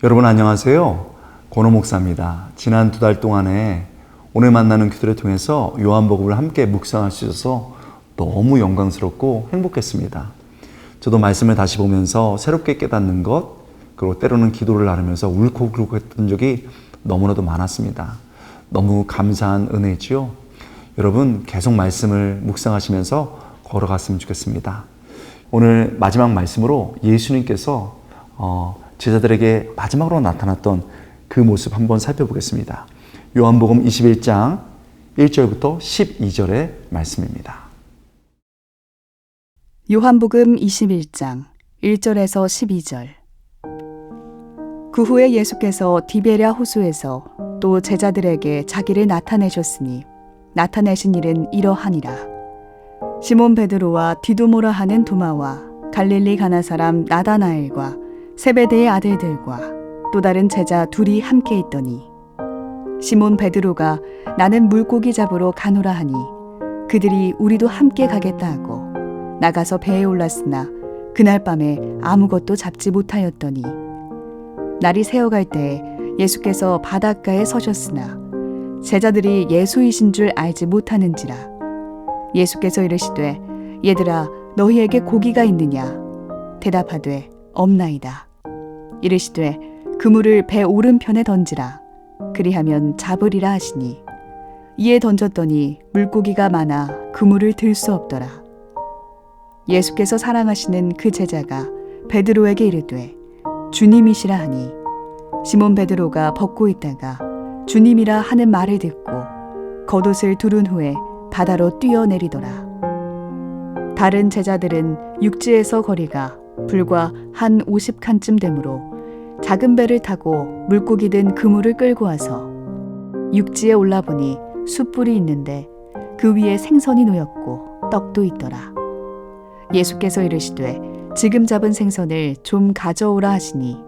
여러분 안녕하세요. 권호 목사입니다. 지난 2달 동안에 오늘 만나는 교들을 통해서 요한복음을 함께 묵상할 수 있어서 너무 영광스럽고 행복했습니다. 저도 말씀을 다시 보면서 새롭게 깨닫는 것, 그리고 때로는 기도를 나누면서 울컥울컥 했던 적이 너무나도 많았습니다. 너무 감사한 은혜지요. 여러분 계속 말씀을 묵상하시면서 걸어갔으면 좋겠습니다. 오늘 마지막 말씀으로 예수님께서 제자들에게 마지막으로 나타났던 그 모습 한번 살펴보겠습니다. 요한복음 21장 1절부터 12절의 말씀입니다. 요한복음 21장 1절에서 12절. 그 후에 예수께서 디베랴 호수에서 또 제자들에게 자기를 나타내셨으니 나타내신 일은 이러하니라. 시몬 베드로와 디두모라 하는 도마와 갈릴리 가나 사람 나다나엘과 세베대의 아들들과 또 다른 제자 둘이 함께 있더니 시몬 베드로가 나는 물고기 잡으러 가노라 하니 그들이 우리도 함께 가겠다 하고 나가서 배에 올랐으나 그날 밤에 아무것도 잡지 못하였더니 날이 새어갈 때에 예수께서 바닷가에 서셨으나 제자들이 예수이신 줄 알지 못하는지라. 예수께서 이르시되 얘들아 너희에게 고기가 있느냐? 대답하되 없나이다. 이르시되 그물을 배 오른편에 던지라. 그리하면 잡으리라 하시니 이에 던졌더니 물고기가 많아 그물을 들 수 없더라. 예수께서 사랑하시는 그 제자가 베드로에게 이르되 주님이시라 하니 시몬 베드로가 벗고 있다가 주님이라 하는 말을 듣고 겉옷을 두른 후에 바다로 뛰어내리더라. 다른 제자들은 육지에서 거리가 불과 한 50칸쯤 되므로 작은 배를 타고 물고기 든 그물을 끌고 와서 육지에 올라보니 숯불이 있는데 그 위에 생선이 놓였고 떡도 있더라. 예수께서 이르시되 지금 잡은 생선을 좀 가져오라 하시니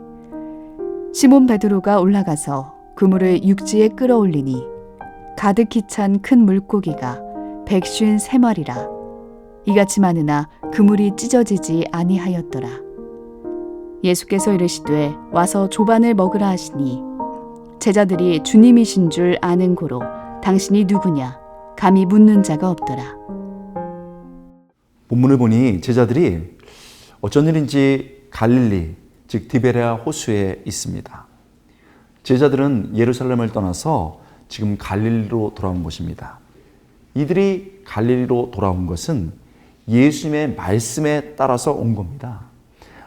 시몬 베드로가 올라가서 그물을 육지에 끌어올리니 가득히 찬 큰 물고기가 153마리라. 이같이 많으나 그물이 찢어지지 아니하였더라. 예수께서 이르시되 와서 조반을 먹으라 하시니 제자들이 주님이신 줄 아는 고로 당신이 누구냐 감히 묻는 자가 없더라. 본문을 보니 제자들이 어쩐 일인지 갈릴리, 즉 디베랴 호수에 있습니다. 제자들은 예루살렘을 떠나서 지금 갈릴리로 돌아온 것입니다. 이들이 갈릴리로 돌아온 것은 예수님의 말씀에 따라서 온 겁니다.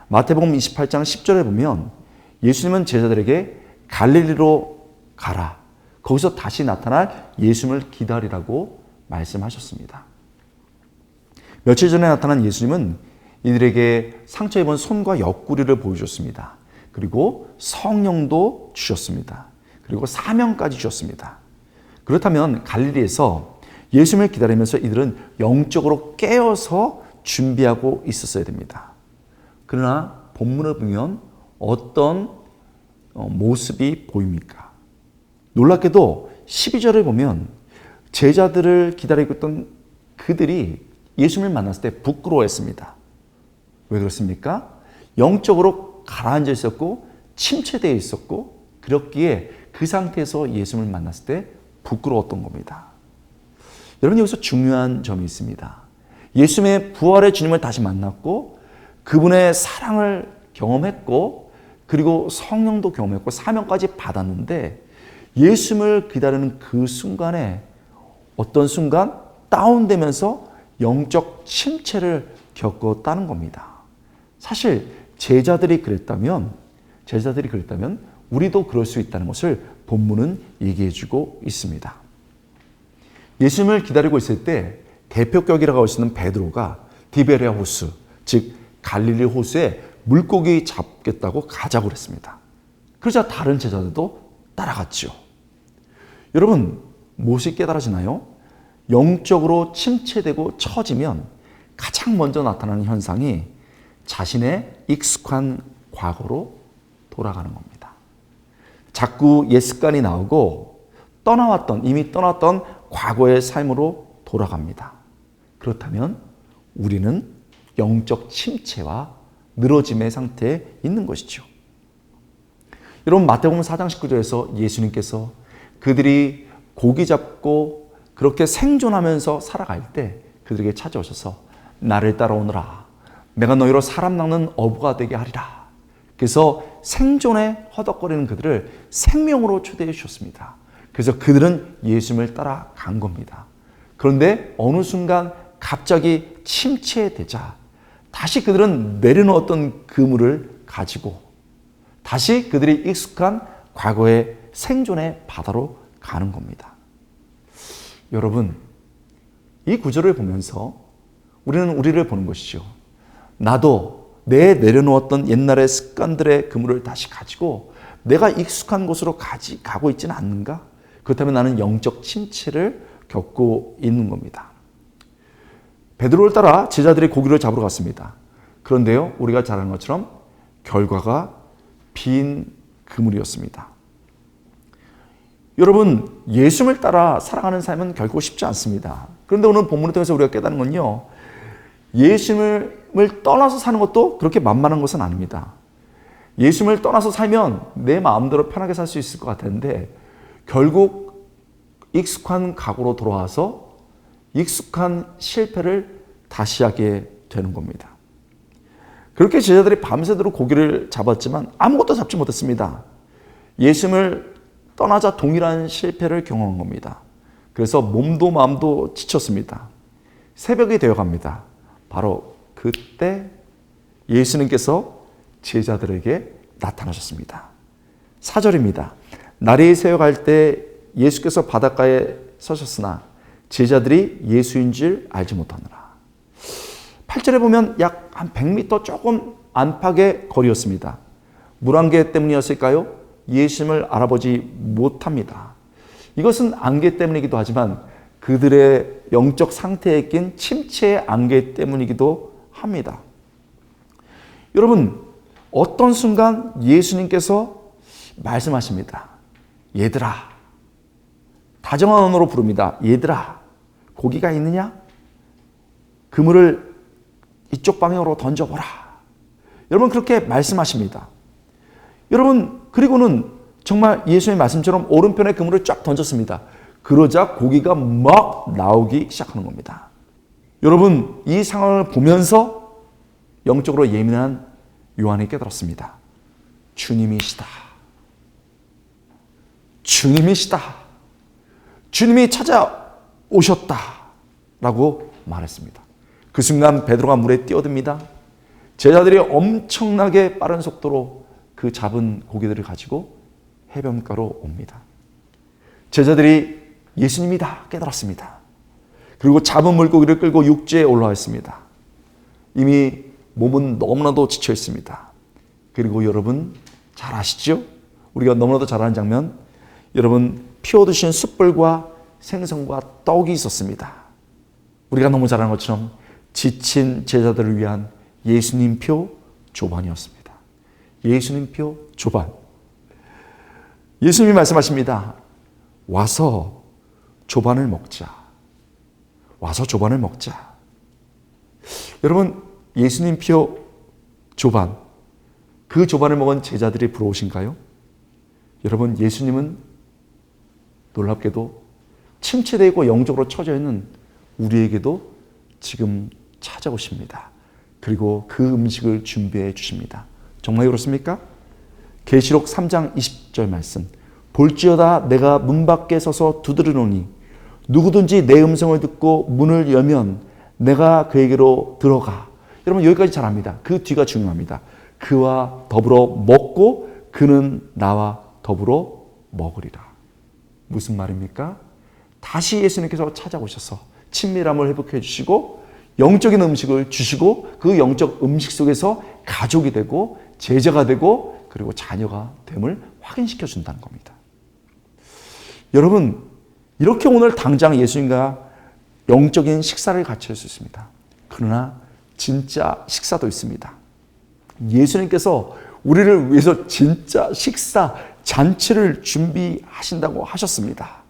마태복음 28장 10절에 보면 예수님은 제자들에게 갈릴리로 가라. 거기서 다시 나타날 예수님을 기다리라고 말씀하셨습니다. 며칠 전에 나타난 예수님은 이들에게 상처 입은 손과 옆구리를 보여줬습니다. 그리고 성령도 주셨습니다. 그리고 사명까지 주셨습니다. 그렇다면 갈릴리에서 예수님을 기다리면서 이들은 영적으로 깨어서 준비하고 있었어야 됩니다. 그러나 본문을 보면 어떤 모습이 보입니까? 놀랍게도 12절을 보면 제자들을 기다리고 있던 그들이 예수님을 만났을 때 부끄러워했습니다. 왜 그렇습니까? 영적으로 가라앉아 있었고 침체되어 있었고 그렇기에 그 상태에서 예수님을 만났을 때 부끄러웠던 겁니다. 여러분 여기서 중요한 점이 있습니다. 예수님의 부활의 주님을 다시 만났고 그분의 사랑을 경험했고 그리고 성령도 경험했고 사명까지 받았는데 예수님을 기다리는 그 순간에 어떤 순간 다운되면서 영적 침체를 겪었다는 겁니다. 사실 제자들이 그랬다면 우리도 그럴 수 있다는 것을 본문은 얘기해주고 있습니다. 예수님을 기다리고 있을 때 대표격이라고 할 수 있는 베드로가 디베랴 호수, 즉 갈릴리 호수에 물고기 잡겠다고 가자고 그랬습니다. 그러자 다른 제자들도 따라갔죠. 여러분 무엇이 깨달아지나요? 영적으로 침체되고 처지면 가장 먼저 나타나는 현상이 자신의 익숙한 과거로 돌아가는 겁니다. 자꾸 옛 습관이 나오고 이미 떠났던 과거의 삶으로 돌아갑니다. 그렇다면 우리는 영적 침체와 늘어짐의 상태에 있는 것이죠. 여러분 마태복음 4장 19절에서 예수님께서 그들이 고기 잡고 그렇게 생존하면서 살아갈 때 그들에게 찾아오셔서 나를 따라오너라. 내가 너희로 사람 낚는 어부가 되게 하리라. 그래서 생존에 허덕거리는 그들을 생명으로 초대해 주셨습니다. 그래서 그들은 예수님을 따라간 겁니다. 그런데 어느 순간 갑자기 침체되자 다시 그들은 내려놓았던 그물을 가지고 다시 그들이 익숙한 과거의 생존의 바다로 가는 겁니다. 여러분, 이 구절을 보면서 우리는 우리를 보는 것이죠. 나도 내 내려놓았던 옛날의 습관들의 그물을 다시 가지고 내가 익숙한 곳으로 가고 있지는 않는가? 그렇다면 나는 영적 침체를 겪고 있는 겁니다. 베드로를 따라 제자들이 고기를 잡으러 갔습니다. 그런데요, 우리가 잘 아는 것처럼 결과가 빈 그물이었습니다. 여러분, 예수님을 따라 살아가는 삶은 결코 쉽지 않습니다. 그런데 오늘 본문을 통해서 우리가 깨닫는 건요, 예수님을 떠나서 사는 것도 그렇게 만만한 것은 아닙니다. 예수님을 떠나서 살면 내 마음대로 편하게 살 수 있을 것 같은데 결국 익숙한 각오로 돌아와서 익숙한 실패를 다시 하게 되는 겁니다. 그렇게 제자들이 밤새도록 고기를 잡았지만 아무것도 잡지 못했습니다. 예수님을 떠나자 동일한 실패를 경험한 겁니다. 그래서 몸도 마음도 지쳤습니다. 새벽이 되어갑니다. 바로 그때 예수님께서 제자들에게 나타나셨습니다. 4절입니다. 날이 새어갈 때 예수께서 바닷가에 서셨으나 제자들이 예수인 줄 알지 못하느라. 8절에 보면 약 한 100m 조금 안팎의 거리였습니다. 물안개 때문이었을까요? 예수님을 알아보지 못합니다. 이것은 안개 때문이기도 하지만 그들의 영적 상태에 낀 침체의 안개 때문이기도 합니다. 여러분, 어떤 순간 예수님께서 말씀하십니다. 얘들아, 다정한 언어로 부릅니다. 얘들아, 고기가 있느냐? 그물을 이쪽 방향으로 던져보라. 여러분, 그렇게 말씀하십니다. 여러분, 그리고는 정말 예수님의 말씀처럼 오른편에 그물을 쫙 던졌습니다. 그러자 고기가 막 나오기 시작하는 겁니다. 여러분, 이 상황을 보면서 영적으로 예민한 요한이 깨달았습니다. 주님이시다. 주님이시다. 주님이 찾아오셨다. 라고 말했습니다. 그 순간 베드로가 물에 뛰어듭니다. 제자들이 엄청나게 빠른 속도로 그 잡은 고기들을 가지고 해변가로 옵니다. 제자들이 예수님이다 깨달았습니다. 그리고 잡은 물고기를 끌고 육지에 올라와 있습니다. 이미 몸은 너무나도 지쳐 있습니다. 그리고 여러분 잘 아시죠? 우리가 너무나도 잘 아는 장면, 여러분 피워두신 숯불과 생선과 떡이 있었습니다. 우리가 너무 잘 아는 것처럼 지친 제자들을 위한 예수님표 조반이었습니다. 예수님표 조반. 예수님이 말씀하십니다. 와서 조반을 먹자. 와서 조반을 먹자. 여러분, 예수님표 조반, 그 조반을 먹은 제자들이 부러우신가요? 여러분, 예수님은 놀랍게도 침체되고 영적으로 처져 있는 우리에게도 지금 찾아오십니다. 그리고 그 음식을 준비해 주십니다. 정말 그렇습니까? 계시록 3장 20절 말씀. 볼지어다 내가 문 밖에 서서 두드리노니 누구든지 내 음성을 듣고 문을 열면 내가 그에게로 들어가. 여러분 여기까지 잘 압니다. 그 뒤가 중요합니다. 그와 더불어 먹고 그는 나와 더불어 먹으리라. 무슨 말입니까? 다시 예수님께서 찾아오셔서 친밀함을 회복해 주시고 영적인 음식을 주시고 그 영적 음식 속에서 가족이 되고 제자가 되고 그리고 자녀가 됨을 확인시켜 준다는 겁니다. 여러분, 이렇게 오늘 당장 예수님과 영적인 식사를 같이 할 수 있습니다. 그러나 진짜 식사도 있습니다. 예수님께서 우리를 위해서 진짜 식사 잔치를 준비하신다고 하셨습니다.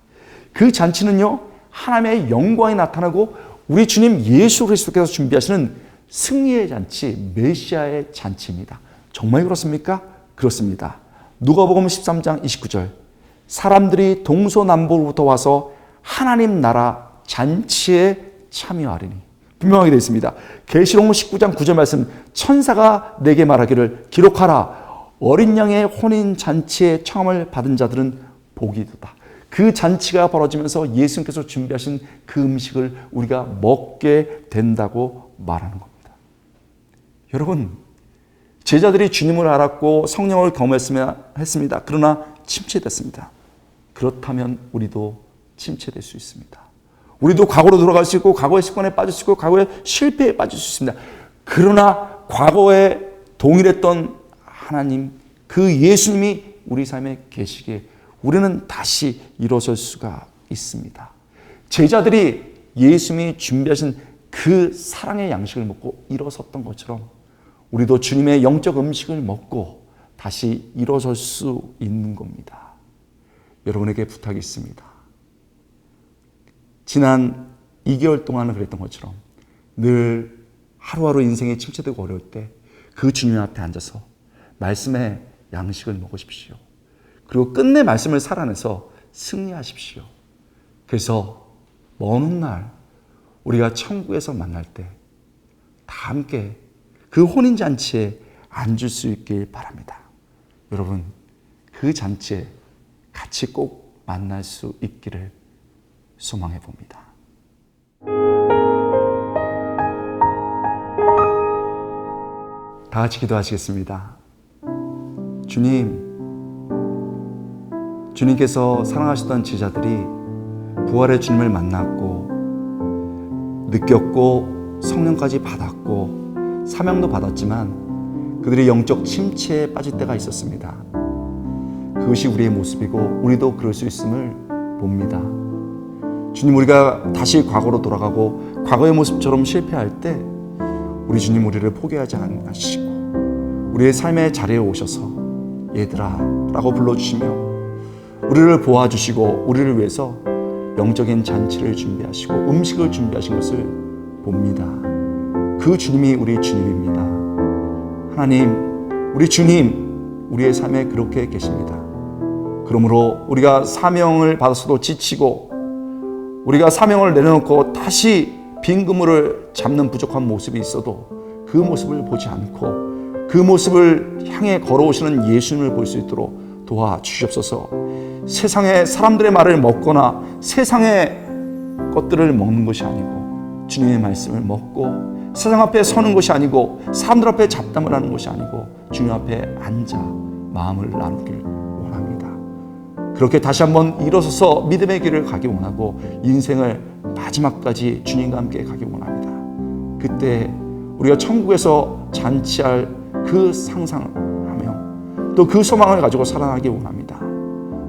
그 잔치는요, 하나님의 영광이 나타나고 우리 주님 예수 그리스도께서 준비하시는 승리의 잔치, 메시아의 잔치입니다. 정말 그렇습니까? 그렇습니다. 누가복음 13장 29절 사람들이 동서남북으로부터 와서 하나님 나라 잔치에 참여하리니 분명하게 되어 있습니다. 계시록 19장 9절 말씀 천사가 내게 말하기를 기록하라 어린 양의 혼인 잔치에 청함을 받은 자들은 복이도다. 그 잔치가 벌어지면서 예수님께서 준비하신 그 음식을 우리가 먹게 된다고 말하는 겁니다. 여러분, 제자들이 주님을 알았고 성령을 경험했습니다. 그러나 침체됐습니다. 그렇다면 우리도 침체될 수 있습니다. 우리도 과거로 돌아갈 수 있고 과거의 습관에 빠질 수 있고 과거의 실패에 빠질 수 있습니다. 그러나 과거에 동일했던 하나님, 그 예수님이 우리 삶에 계시기에 우리는 다시 일어설 수가 있습니다. 제자들이 예수님이 준비하신 그 사랑의 양식을 먹고 일어섰던 것처럼 우리도 주님의 영적 음식을 먹고 다시 일어설 수 있는 겁니다. 여러분에게 부탁이 있습니다. 지난 2개월 동안은 그랬던 것처럼 늘 하루하루 인생이 침체되고 어려울 때 그 주님 앞에 앉아서 말씀의 양식을 먹으십시오. 그리고 끝내 말씀을 살아내서 승리하십시오. 그래서 먼 훗날 우리가 천국에서 만날 때 다 함께 그 혼인잔치에 앉을 수 있길 바랍니다. 여러분, 그 잔치에 같이 꼭 만날 수 있기를 소망해 봅니다. 다 같이 기도하시겠습니다. 주님께서 사랑하셨던 제자들이 부활의 주님을 만났고 느꼈고 성령까지 받았고 사명도 받았지만 그들이 영적 침체에 빠질 때가 있었습니다. 그것이 우리의 모습이고 우리도 그럴 수 있음을 봅니다. 주님, 우리가 다시 과거로 돌아가고 과거의 모습처럼 실패할 때 우리 주님 우리를 포기하지 않으시고 우리의 삶의 자리에 오셔서 얘들아 라고 불러주시며 우리를 보아주시고 우리를 위해서 영적인 잔치를 준비하시고 음식을 준비하신 것을 봅니다. 그 주님이 우리 주님입니다. 하나님, 우리 주님 우리의 삶에 그렇게 계십니다. 그러므로 우리가 사명을 받았어도 지치고 우리가 사명을 내려놓고 다시 빈 그물을 잡는 부족한 모습이 있어도 그 모습을 보지 않고 그 모습을 향해 걸어오시는 예수님을 볼 수 있도록 도와주시옵소서. 세상의 사람들의 말을 먹거나 세상의 것들을 먹는 것이 아니고 주님의 말씀을 먹고 세상 앞에 서는 것이 아니고 사람들 앞에 잡담을 하는 것이 아니고 주님 앞에 앉아 마음을 나누길 원합니다. 그렇게 다시 한번 일어서서 믿음의 길을 가기 원하고 인생을 마지막까지 주님과 함께 가기 원합니다. 그때 우리가 천국에서 잔치할 그 상상하며 또 그 소망을 가지고 살아가기 원합니다.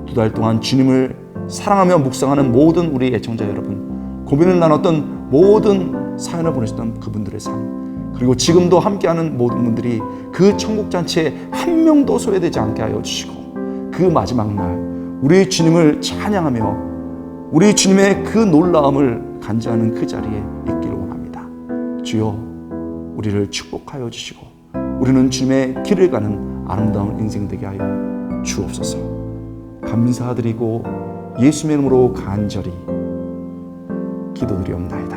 2달 동안 주님을 사랑하며 묵상하는 모든 우리 애청자 여러분, 고민을 나눴던 모든 사연을 보내셨던 그분들의 삶, 그리고 지금도 함께하는 모든 분들이 그 천국 잔치에 한 명도 소외되지 않게 하여 주시고 그 마지막 날 우리 주님을 찬양하며 우리 주님의 그 놀라움을 간증하는 그 자리에 있기를 원합니다. 주여, 우리를 축복하여 주시고 우리는 주님의 길을 가는 아름다운 인생 되게 하여 주옵소서. 감사드리고 예수님의 이름으로 간절히 기도드리옵나이다.